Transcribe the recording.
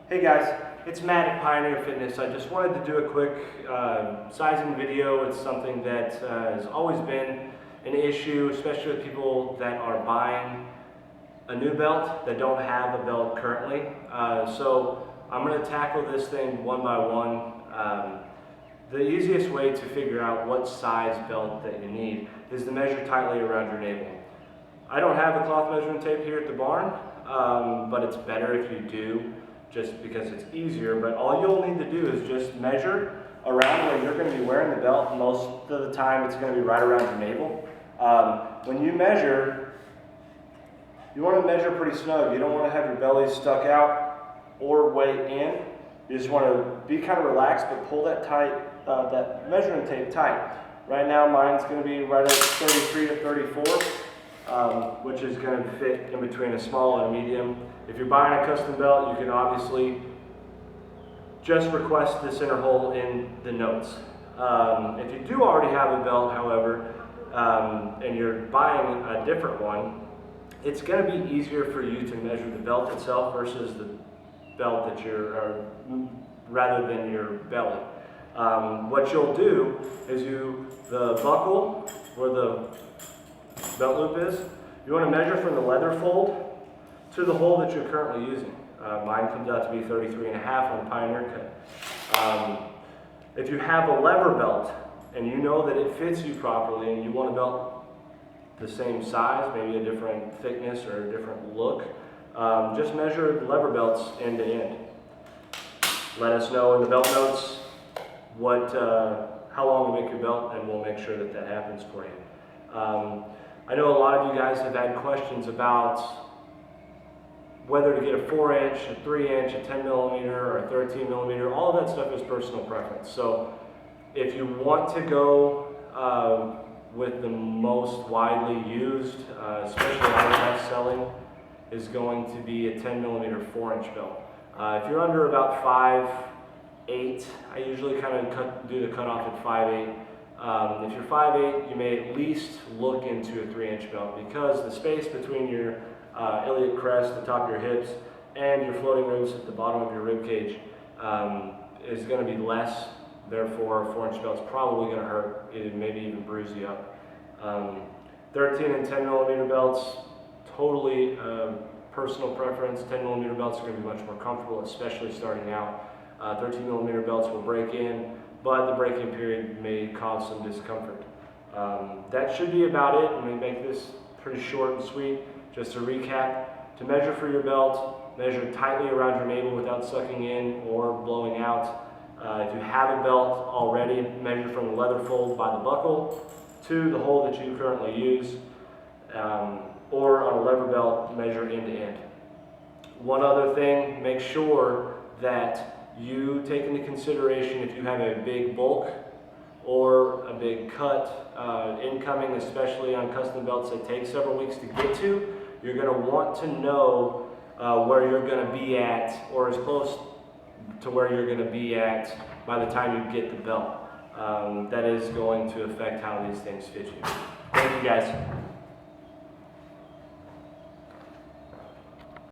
Hey guys, it's Matt at Pioneer Fitness. I just wanted to do a quick sizing video. It's something that has always been an issue, especially with people that are buying a new belt that don't have a belt currently. So I'm going to tackle this thing one by one. The easiest way to figure out what size belt that you need is to measure tightly around your navel. I don't have the cloth measuring tape here at the barn, but it's better if you do, just because it's easier. But all you'll need to do is just measure around where you're going to be wearing the belt. Most of the time it's going to be right around your navel. When you measure, you want to measure pretty snug. You don't want to have your belly stuck out or way in. You just want to be kind of relaxed, but pull that measuring tape tight. Right now mine's going to be right at 33 to 34. Which is going to fit in between a small and a medium. If you're buying a custom belt, you can obviously just request the center hole in the notes. If you do already have a belt, however, and you're buying a different one, it's going to be easier for you to measure the belt itself versus the belt that rather than your belly. What you'll do is the buckle where the belt loop is, you want to measure from the leather fold to the hole that you're currently using. Mine comes out to be 33.5 on the Pioneer cut. If you have a lever belt and you know that it fits you properly and you want a belt the same size, maybe a different thickness or a different look, just measure lever belts end to end. Let us know in the belt notes how long to make your belt, and we'll make sure that that happens for you. I know a lot of you guys have had questions about whether to get a 4-inch, a 3-inch, a 10 millimeter, or a 13 millimeter. All of that stuff is personal preference. So if you want to go with the most widely used, especially our best selling, is going to be a 10 millimeter 4-inch belt. If you're under about 5'8", I usually kind of do the cutoff at 5'8". If you're 5'8", you may at least look into a 3-inch belt, because the space between your iliac crest, the top of your hips, and your floating ribs at the bottom of your rib cage is going to be less. Therefore, a 4-inch belt is probably going to hurt, maybe even bruise you up. 13 and 10 millimeter belts, totally personal preference. 10 millimeter belts are going to be much more comfortable, especially starting out. 13 millimeter belts will break in, but the break-in period may cause some discomfort. That should be about it. I'm going to make this pretty short and sweet. Just to recap, to measure for your belt, measure tightly around your navel without sucking in or blowing out. If you have a belt already, measure from the leather fold by the buckle to the hole that you currently use, or on a lever belt, measure end to end. One other thing, make sure that you take into consideration if you have a big bulk or a big cut incoming, especially on custom belts that take several weeks to get to. You're going to want to know where you're going to be at, or as close to where you're going to be at by the time you get the belt. That is going to affect how these things fit you. Thank you guys.